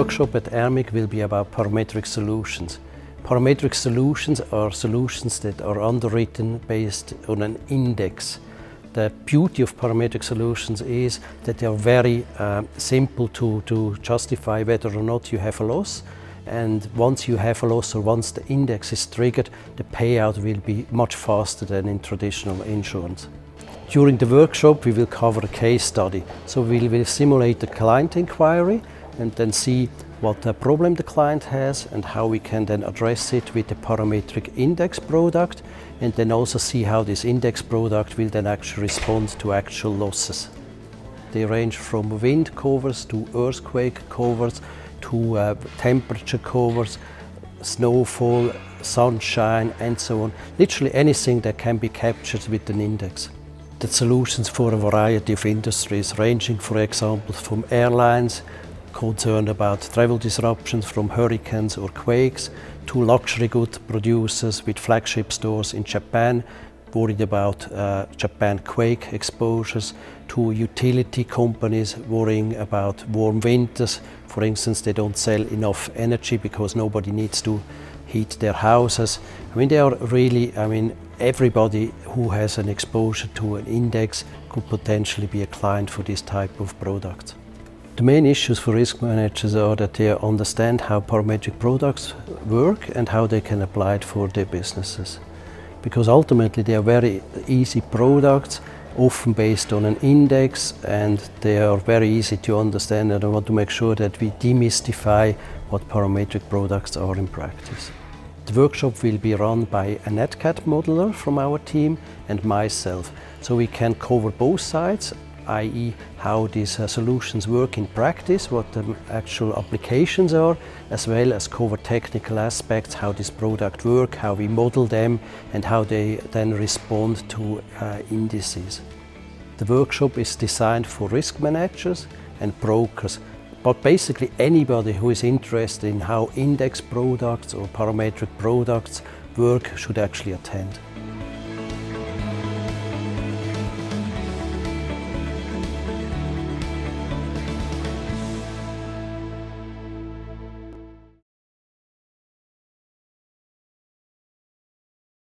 workshop at Airmic will be about parametric solutions. Parametric solutions are solutions that are underwritten based on an index. The beauty of parametric solutions is that they are very simple to justify whether or not you have a loss. And once you have a loss or once the index is triggered, the payout will be much faster than in traditional insurance. During the workshop, we will cover a case study. So we will simulate the client inquiry and then see what problem the client has and how we can then address it with the parametric index product, and then also see how this index product will then actually respond to actual losses. They range from wind covers to earthquake covers to temperature covers, snowfall, sunshine, and so on. Literally anything that can be captured with an index. The solutions for a variety of industries, ranging, for example, from airlines concerned about travel disruptions from hurricanes or quakes, to luxury good producers with flagship stores in Japan, worried about Japan quake exposures, to utility companies worrying about warm winters. For instance, they don't sell enough energy because nobody needs to heat their houses. I mean, they are really, everybody who has an exposure to an index could potentially be a client for this type of product. The main issues for risk managers are that they understand how parametric products work and how they can apply it for their businesses. Because ultimately they are very easy products, often based on an index, and they are very easy to understand, and I want to make sure that we demystify what parametric products are in practice. The workshop will be run by a NatCat modeler from our team and myself, so we can cover both sides, i.e. how these solutions work in practice, what the actual applications are, as well as cover technical aspects, how this product work, how we model them, and how they then respond to indices. The workshop is designed for risk managers and brokers, but basically anybody who is interested in how index products or parametric products work should actually attend.